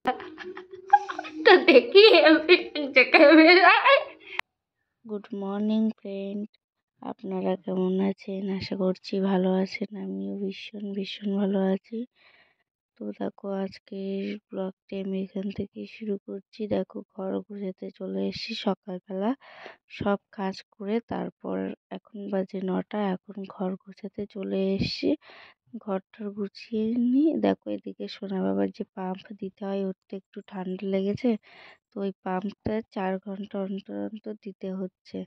তো দেখি ক্যামেরায়। গুড মর্নিং ফ্রেন্ড, আপনারা কেমন আছেন? আশা করছি ভালো আছেন। আমিও ভীষণ ভীষণ ভালো আছি। তো দেখো, আজকের ব্লগটি আমি এখান থেকে শুরু করছি। দেখো, ঘর গুছাতে চলে এসেছি সকালবেলা, সব কাজ করে। তারপর এখন বাজে 9টা, এখন ঘর গুছাতে চলে এসেছি। ঘরটর গুছিয়ে নিই। দেখো, এদিকে সোনা বাবার যে পাম্প দিতে হয়, ওর তো একটু ঠান্ডা লেগেছে, তো ওই পাম্পটা 4 ঘন্টা অন্তর অন্তর দিতে হচ্ছে।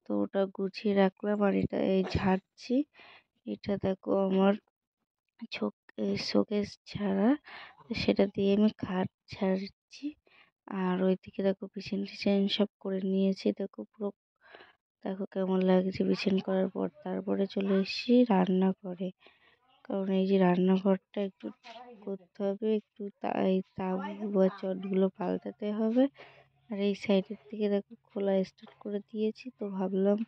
তো ওটা গুছিয়ে রাখলাম। আর এটা এই ঝাড়ছি। এটা দেখো আমার শোকেস ছাড়া, সেটা দিয়ে আমি খাট ঝাড়ছি। আর ওইদিকে দেখো বিছান টিছান সব করে নিয়েছি। দেখো পুরো, দেখো কেমন লাগছে বিছান করার পর। তারপরে চলে এসেছি রান্নাঘরে, কারণ এই যে রান্নাঘরটা একটু করতে হবে, একটু এই তাবু বা চটগুলো পাল্টাতে হবে। আর এই সাইডের দিকে দেখো খোলা স্টার্ট করে দিয়েছি, তো ভাবলাম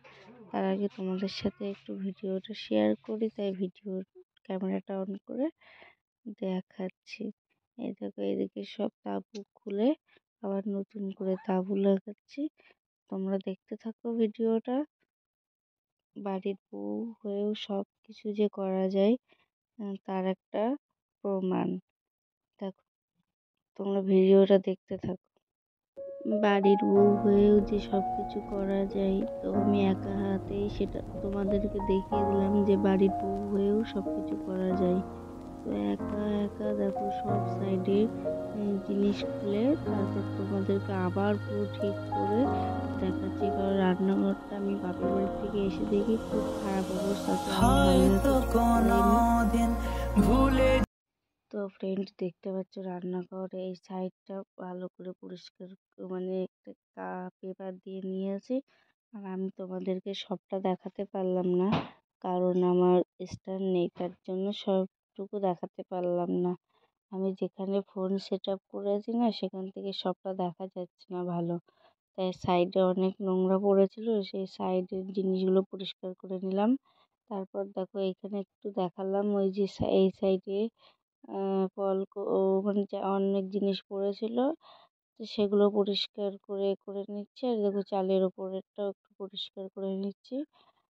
তার আগে তোমাদের সাথে একটু ভিডিওটা শেয়ার করি, তাই ভিডিওর ক্যামেরাটা অন করে দেখাচ্ছি। এই দেখো, এদিকে সব তাবু খুলে আবার নতুন করে তাবু লাগাচ্ছি। তোমরা দেখতে থাকো ভিডিওটা। বাড়ির বউ হয়েও সব কিছু যে করা যায়, তার একটা প্রমাণ। দেখো, তোমরা ভিডিওটা দেখতে থাকো। বাড়ির বউ হয়েও যে সব কিছু করা যায়, তো আমি একা হাতেই সেটা তোমাদেরকে দেখিয়ে দিলাম যে বাড়ির বউ হয়েও সব কিছু করা যায়। তো একা একা দেখো সব সাইডের জিনিস খুলে তারপর তোমাদেরকে আবার পুরো ঠিক করে দেখাচ্ছি। কারণ রান্নাঘরটা আমি বাপের বাড়ি থেকে এসে দেখি খুব খারাপ অবস্থা, তো আমি ভালো। তো ফ্রেন্ড, দেখতে পাচ্ছ রান্নাঘর এই সাইডটা ভালো করে পরিষ্কার, মানে একটা পেপার দিয়ে নিয়েছি। আর আমি তোমাদেরকে সবটা দেখাতে পারলাম না, কারণ আমার স্ট্যান্ড নেই, তার জন্য সবটুকু দেখাতে পারলাম না। আমি যেখানে ফোন সেট আপ করেছি না, সেখান থেকে সবটা দেখা যাচ্ছে না ভালো, তাই সাইডে অনেক নোংরা পড়েছিল, সেই সাইডের জিনিসগুলো পরিষ্কার করে নিলাম। তারপর দেখো, এখানে একটু দেখালাম ওই যে এই সাইডে মানে অনেক জিনিস পড়েছিল, তো সেগুলো পরিষ্কার করে করে নিচ্ছি। আর দেখো, চালের ওপরেরটাও একটু পরিষ্কার করে নিচ্ছি।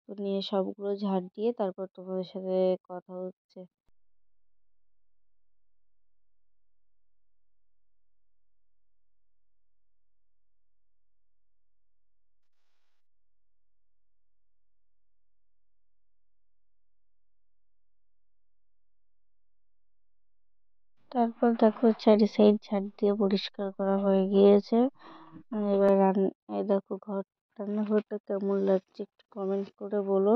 তো নিয়ে সবগুলো ঝাড় দিয়ে তারপর তোমাদের সাথে কথা হচ্ছে। তারপর দেখো, চারি সাইড ঝাড় দিয়ে পরিষ্কার করা হয়ে গিয়েছে। এবার এই দেখো, রান্নাঘরটা কেমন লাগছে একটু কমেন্ট করে বলো।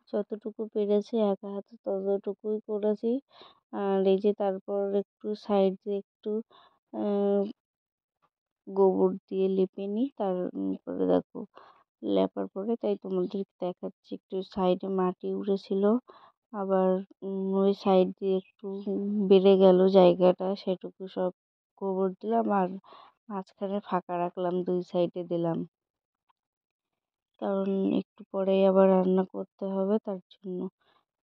যতটুকু পেরেছি একা হাতে ততটুকুই করেছি। আর এই যে তারপর একটু সাইড দিয়ে একটু গোবর দিয়ে লেপে নিই। তারপরে দেখো লেপার পরে, তাই তোমাদেরকে দেখাচ্ছি, একটু সাইডে মাটি উড়েছিল, আবার ওই সাইড দিয়ে একটু বেড়ে গেল জায়গাটা, সেটুকু সব গোবর দিলাম। আর মাঝখানে ফাঁকা রাখলাম, 2 সাইডে দিলাম, কারণ একটু পরেই আবার রান্না করতে হবে, তার জন্য।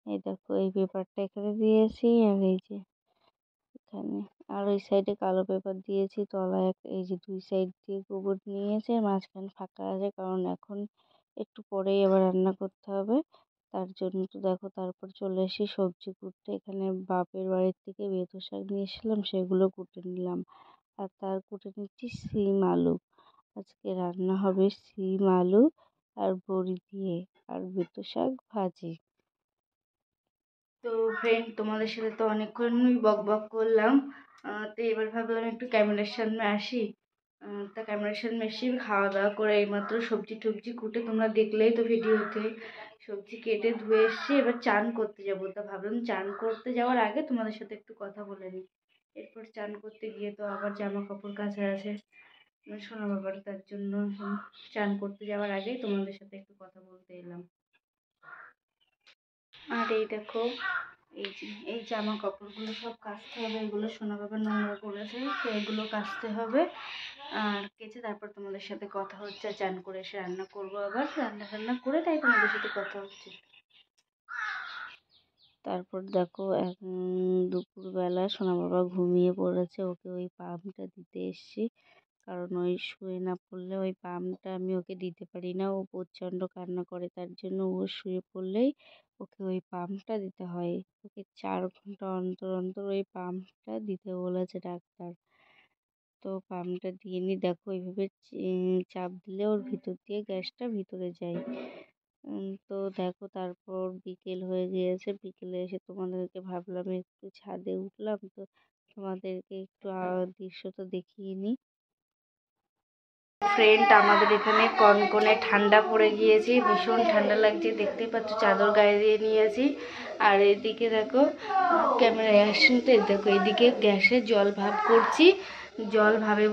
এই দেখো, এই পেপারটা এখানে দিয়েছি, আর এই যে এখানে, আর ওই সাইডে কালো পেপার দিয়েছি তলায়। এই যে 2 সাইড দিয়ে গোবর নিয়েছে, মাঝখানে ফাঁকা আছে, কারণ এখন একটু পরেই আবার রান্না করতে হবে, তার জন্য। তো দেখো, তারপর চলে এসেছি সবজি কুটতে। এখানে বাপের বাড়ির থেকে বেতো শাক নিয়ে এসেছিলাম, সেগুলো কুটে নিলাম। আর তার কুটে নিচ্ছি সিম আলু। আজকে রান্না হবে সিম আলু আর বড়ি দিয়ে, আর বেতো শাক ভাজি। তো ফ্রেন্ড, তোমাদের সাথে তো অনেকক্ষণই বক বক করলাম। তো এবার ভাবলাম একটু ক্যামেরার সামনে আসি। তা ক্যামেরার সামনে এসে খাওয়া দাওয়া করে এইমাত্র সবজি টবজি কুটে, তোমরা দেখলেই তো ভিডিওতে, সবজি কেটে ধুয়ে এসছি। এবার চান করতে যাবো, তা ভাবলাম চান করতে যাওয়ার আগে তোমাদের সাথে একটু কথা বলে নিই। এরপর চান করতে গিয়ে তো আবার জামা কাপড় কাচা আছে শোনা বাবার, তার জন্য চান করতে যাওয়ার আগেই তোমাদের সাথে একটু কথা বলতে এলাম। আর এই দেখো, এই জামা কাপড়গুলো সব কাচতে হবে, এগুলো সোনা বাবা নোংরা করেছে, তো এগুলো কাচতে হবে। আর কেচে তারপর তোমাদের সাথে কথা হচ্ছে। চান করে এসে রান্না করবো, আবার রান্না করে তাই তোমাদের সাথে কথা হচ্ছে। তারপর দেখো দুপুরবেলা সোনা বাবা ঘুমিয়ে পড়েছে, ওকে ওই পাম্পটা দিতে এসছি। কারণ ওই শুয়ে না পড়লে ওই পাম্পটা আমি ওকে দিতে পারি না, ও প্রচণ্ড কান্না করে। তার জন্য ও শুয়ে পড়লেই ওকে ওই পাম্পটা দিতে হয়। ওকে 4 ঘন্টা অন্তর অন্তর ওই পাম্পটা দিতে বলেছে ডাক্তার। তো পাম্পটা দিয়ে নি, দেখো এইভাবে চাপ দিলে ওর ভিতর দিয়ে গ্যাসটা ভিতরে যায়। তো দেখো তারপর বিকেল হয়ে গিয়েছে, বিকেলে এসে তোমাদেরকে ভাবলাম একটু ছাদে উঠলাম, তো তোমাদেরকে একটু দৃশ্যটা দেখিয়ে নিই। ফ্রেন্ড, আমাদের এখানে কনকনে ঠান্ডা পড়ে গিয়েছে, ভীষণ ঠান্ডা লাগছে, দেখতেই পাচ্ছ চাদর গায়ে দিয়ে নিয়েছি। আর এদিকে দেখো ক্যামেরায় আসছেন তো, দেখো এদিকে গ্যাসে জল ভাপ করছি, জল ভাবে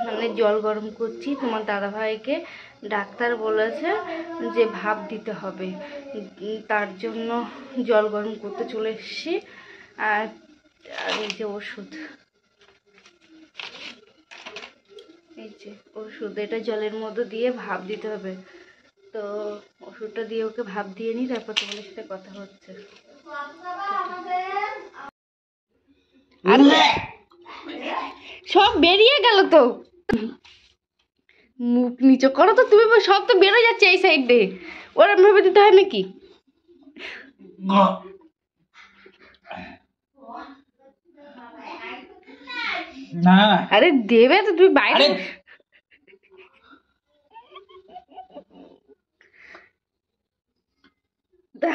মানে জল গরম করছি। তোমার দাদাভাইকে ডাক্তার বলেছে যে ভাপ দিতে হবে, তার জন্য জল গরম করতে চলে এসেছি। আর এই যে ওষুধ, এই যে ওষুধ, এটা জলের মধ্যে দিয়ে ভাপ দিতে হবে। তো ওষুধটা দিয়ে ওকে ভাপ দিয়ে নিই, তারপর তোমাদের সাথে কথা হচ্ছে। আর সব বেরিয়ে গেল তো, মুখ নিচে করো তো তুমি, সব তো বেরোয় যাচ্ছে এই সাইড দিয়ে, ওরম ভাবে দিতে হয় নাকি? না আরে দেবে তো, তুমি বাইরে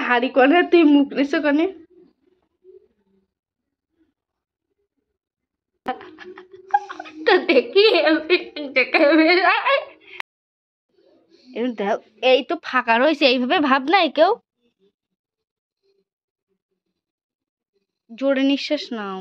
হাড়ি কনে, তুই মুখ নিছো কনে? তো দেখি এই তো ফাঁকা রয়েছে, এইভাবে ভাব নাই কেউ, জোরে নিঃশ্বাস নাও।